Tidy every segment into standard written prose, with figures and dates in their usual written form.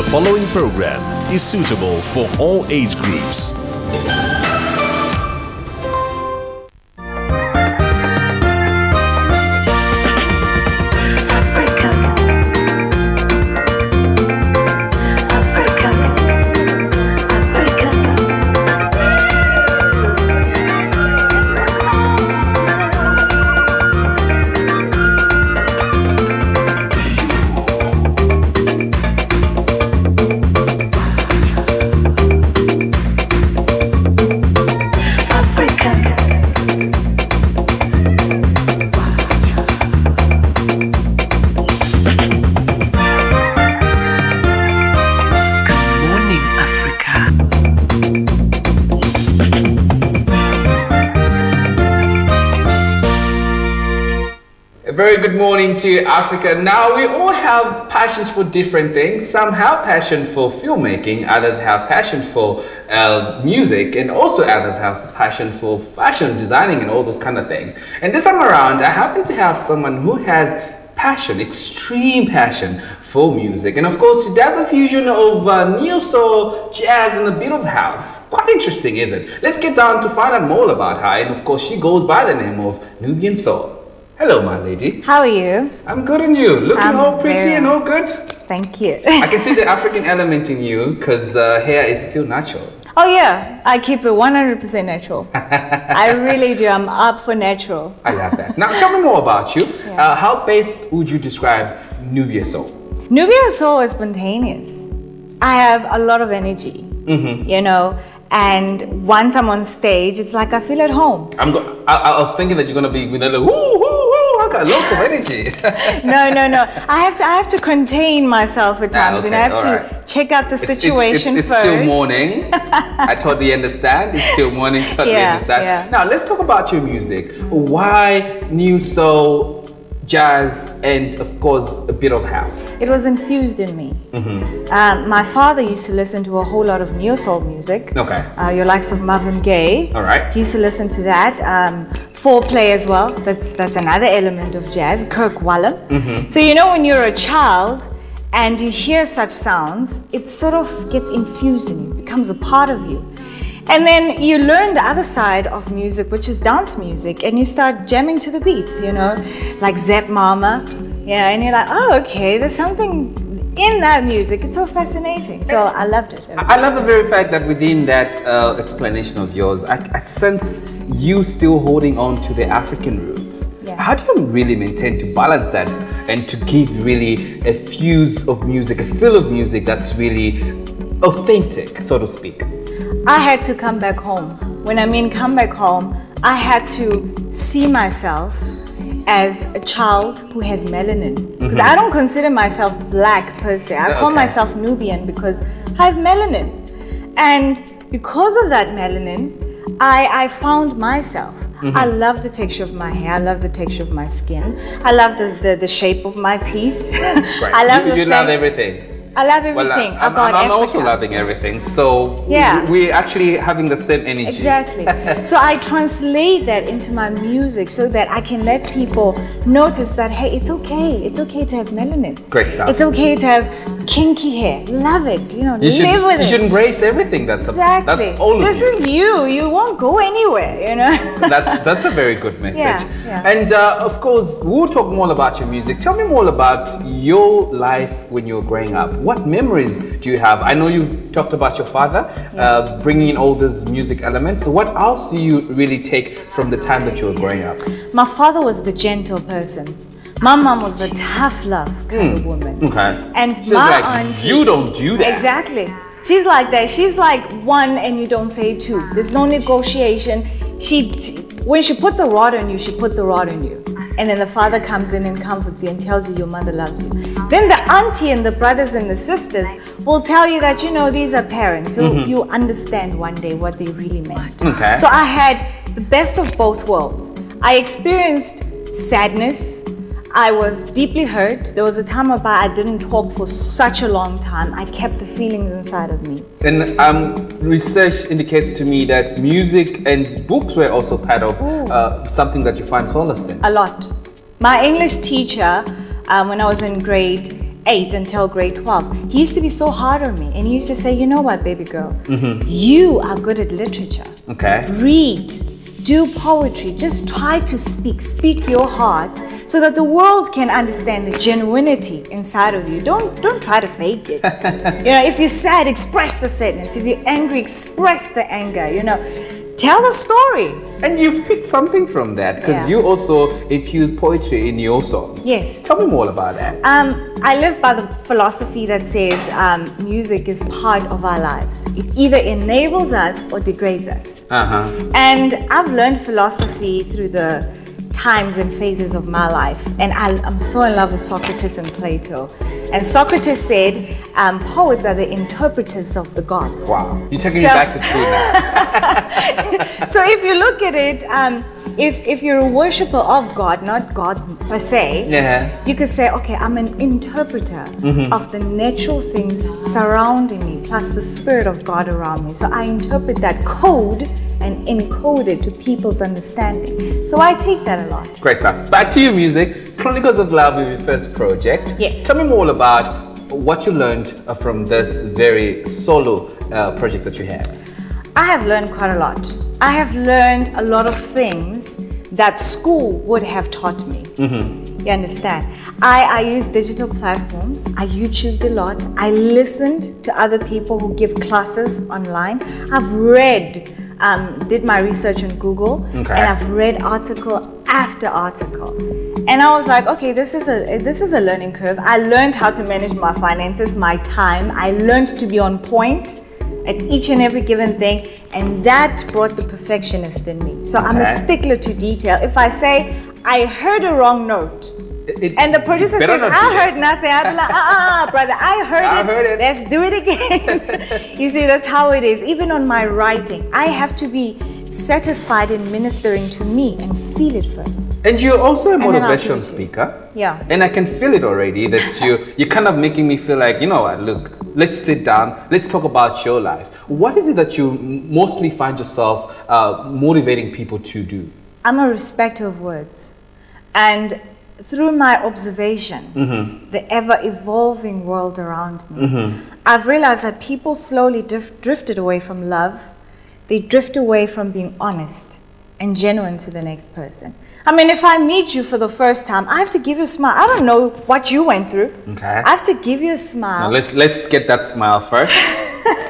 The following program is suitable for all age groups. Very good morning to Africa. Now, we all have passions for different things. Some have passion for filmmaking, others have passion for music, and also others have passion for fashion designing and all those kind of things. And this time around, I happen to have someone who has passion, extreme passion for music. And of course, she does a fusion of neo soul, jazz, and a bit of house. Quite interesting, isn't it? Let's get down to find out more about her. And of course, she goes by the name of Nubia Soul. Hello, my lady. How are you? I'm good, and you? Looking all pretty and all good? Thank you. I can see the African element in you because hair is still natural. Oh yeah, I keep it 100% natural. I really do. I'm up for natural. I love that. Now, tell me more about you. Yeah. How best would you describe Nubia Soul? Nubia Soul is spontaneous. I have a lot of energy, you know, and once I'm on stage, it's like I feel at home. I was thinking that you're gonna be with a woo, woo, woo. I got lots of energy. No. I have to contain myself at times, and I have to check out the situation it's first. Still morning. I totally understand. It's still morning. Totally understand. Yeah. Now let's talk about your music. Why new soul, jazz, and of course a bit of house? It was infused in me. My father used to listen to a whole lot of neo soul music. Okay. Your likes of Marvin Gaye. All right. He used to listen to that. Foreplay as well. That's another element of jazz. Kirk Whalum. So you know, when you're a child and you hear such sounds, it sort of gets infused in you, becomes a part of you. And then you learn the other side of music, which is dance music, and you start jamming to the beats, you know, like Zap Mama, yeah, and you're like, oh, okay, there's something in that music. It's so fascinating. So I loved it. I love the very fact that within that explanation of yours, I sense you still holding on to the African roots. Yeah. How do you really maintain to balance that and to give really a fuse of music, a feel of music that's really authentic, so to speak? I had to come back home. When I mean come back home, I had to see myself as a child who has melanin. Because I don't consider myself black per se. I call myself Nubian because I have melanin. And because of that melanin, I found myself. I love the texture of my hair. I love the texture of my skin. I love the shape of my teeth. Right. I love you love everything. I love everything about I'm Africa. also loving everything. So yeah, we're actually having the same energy. Exactly. So I translate that into my music so that I can let people notice that, hey, it's okay. It's okay to have melanin. Great stuff. It's okay to have kinky hair. Love it. You know, live with it. You should embrace everything. That's all of This is you. You won't go anywhere, you know. That's a very good message. Yeah. And of course, we'll talk more about your music. Tell me more about your life when you were growing up. What memories do you have? I know you talked about your father bringing in all these music elements. So what else do you really take from the time that you were growing up? My father was the gentle person. My mom was the tough love kind of woman. Okay. And she's my like, auntie, you don't do that. Exactly. She's like that. She's like one and you don't say two. There's no negotiation. When she puts a rod on you, she puts a rod on you. And then the father comes in and comforts you and tells you your mother loves you. Then the auntie and the brothers and the sisters will tell you that, you know, these are parents. So you understand one day what they really meant. Okay. So I had the best of both worlds. I experienced sadness. I was deeply hurt. There was a time whereby I didn't talk for such a long time. I kept the feelings inside of me. And research indicates to me that music and books were also part of something that you find solace in. A lot. My English teacher, when I was in grade 8 until grade 12, he used to be so hard on me. And he used to say, you know what, baby girl, you are good at literature. Okay. Read, do poetry, just try to speak your heart so that the world can understand the genuinity inside of you. Don't try to fake it. You know, if you're sad, express the sadness. If you're angry, express the anger, you know. Tell a story. And you've picked something from that because you also infuse poetry in your songs. Yes. Tell me more about that. I live by the philosophy that says music is part of our lives. It either enables us or degrades us. And I've learned philosophy through the times and phases of my life. And I'm so in love with Socrates and Plato. And Socrates said, poets are the interpreters of the gods. Wow, you're taking me back to school now. So if you look at it, if you're a worshipper of God, not God per se, you could say, okay, I'm an interpreter of the natural things surrounding me, plus the spirit of God around me. So I interpret that code and encode it to people's understanding. So I take that a lot. Great stuff. Back to your music. Chronicles of Love was your first project. Yes. Tell me more about what you learned from this very solo project that you had. I have learned quite a lot. I have learned a lot of things that school would have taught me. You understand? I use digital platforms. I YouTubed a lot. I listened to other people who give classes online. I've read, did my research on Google, and I've read article after article. And I was like, okay, this is a learning curve. I learned how to manage my finances, my time. I learned to be on point at each and every given thing, and that brought the perfectionist in me. So I'm a stickler to detail. If I say I heard a wrong note, and the producer says, I heard nothing, I'd be like, brother, I heard it. Let's do it again. You see, that's how it is. Even on my writing, I have to be satisfied in ministering to me and feel it first. And you're also a motivation speaker. Yeah. And I can feel it already that you're kind of making me feel like, you know what, look, let's sit down, let's talk about your life. What is it that you mostly find yourself motivating people to do? I'm a respecter of words. And through my observation, the ever-evolving world around me, I've realized that people slowly drifted away from love. They drift away from being honest and genuine to the next person. I mean, if I meet you for the first time, I have to give you a smile. I don't know what you went through. I have to give you a smile. Now let's get that smile first.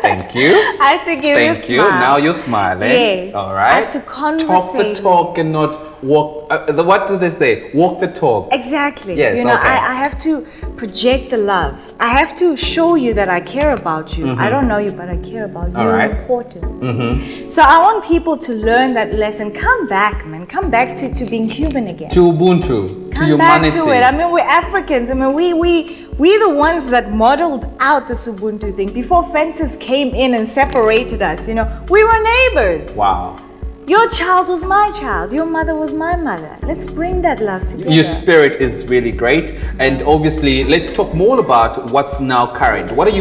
Thank you. I have to give you a smile. Thank you. Now you're smiling. Yes. All right. I have to conversate. Talk the talk and not walk. What do they say? Walk the talk. Exactly. Yes. You know, I have to project the love. I have to show you that I care about you. I don't know you, but I care about you. You're important. So I want people to learn that lesson. Come back, man. Come back to being human again. To Ubuntu. Come to humanity. back to it. I mean, we're Africans. I mean, we're the ones that modeled out this Ubuntu thing. Before fences came in and separated us, you know, we were neighbors. Wow. Your child was my child. Your mother was my mother. Let's bring that love together. Your spirit is really great. And obviously, let's talk more about what's now current. What are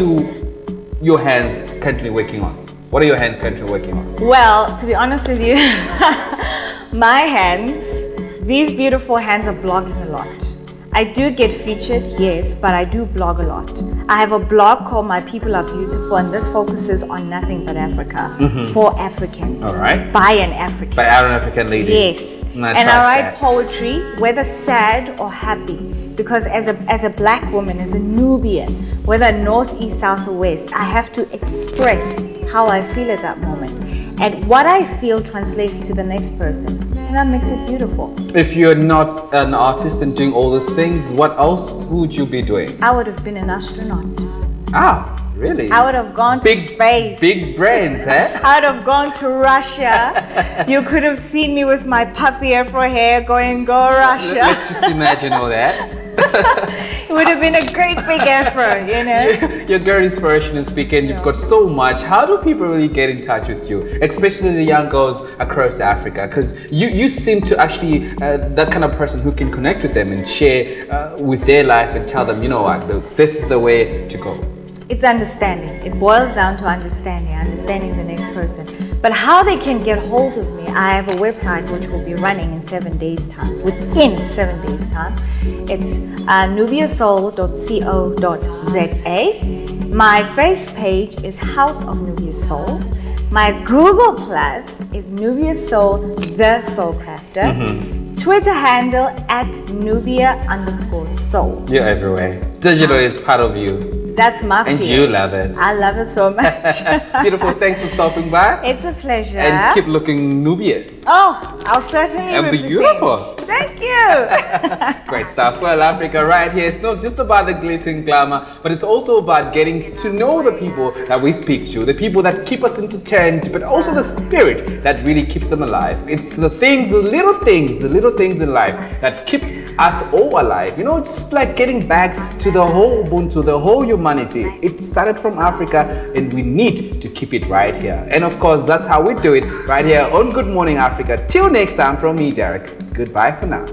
your hands currently working on? What are your hands currently working on? Well, to be honest with you, my hands, these beautiful hands are blogging a lot. I do get featured, yes, but I do blog a lot. I have a blog called My People Are Beautiful, and this focuses on nothing but Africa, for Africans, by an African. By an African lady. Yes, and I write poetry, whether sad or happy, because as a black woman, as a Nubian, whether north, east, south, or west, I have to express how I feel at that moment. And what I feel translates to the next person. And that makes it beautiful. If you're not an artist and doing all those things, what else would you be doing? I would have been an astronaut. Ah, really? I would have gone to space. Big brains, eh? I would have gone to Russia. You could have seen me with my puffy afro hair going, go Russia. Let's just imagine all that. It would have been a great big effort, you know. You're great inspiration in speaking. You've got so much. How do people really get in touch with you, especially the young girls across Africa? Because you seem to actually that kind of person who can connect with them and share with their life and tell them, you know what, look, this is the way to go. It's understanding. It boils down to understanding the next person. But how they can get hold of me, I have a website which will be running in 7 days' time. Within 7 days' time, it's nubiasoul.co.za. My face page is House of Nubia Soul. My Google Plus is Nubia Soul, the Soul Crafter. Twitter handle @Nubia_Soul. You're everywhere. Digital is part of you. That's my And field. you love it. I love it so much. Beautiful. Thanks for stopping by. It's a pleasure. And keep looking Nubian. Oh, I'll certainly And represent. beautiful. Thank you. Great stuff. Well, Africa right here, it's not just about the glitz and glamour, but it's also about getting to know the people that we speak to, the people that keep us entertained, but also the spirit that really keeps them alive. It's the things, the little things in life that keeps us all alive. You know, just like getting back to the whole Ubuntu, the whole humanity. It started from Africa and we need to keep it right here. And of course, that's how we do it right here on Good Morning Africa. Till next time, from me, Dereck, it's goodbye for now.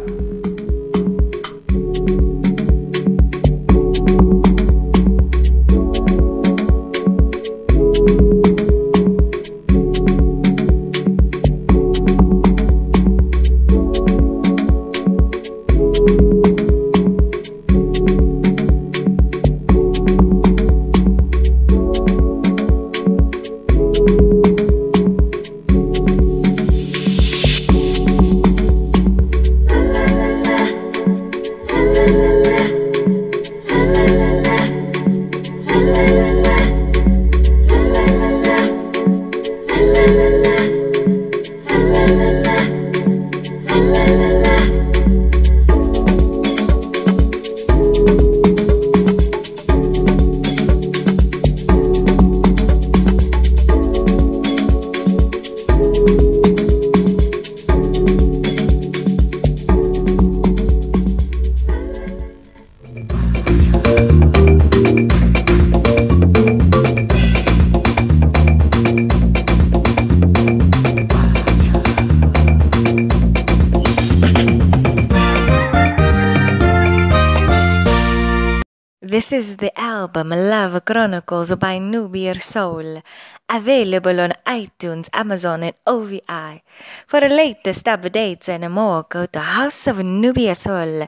This is the album Love Chronicles by Nubia Soul, available on iTunes, Amazon, and OVI. For the latest updates and more, go to House of Nubia Soul,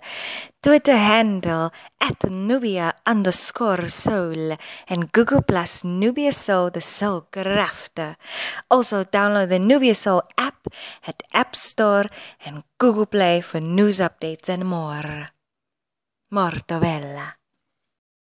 Twitter handle @Nubia_Soul, and Google Plus Nubia Soul, the Soul Crafter. Also, download the Nubia Soul app at App Store and Google Play for news updates and more. Morto bella.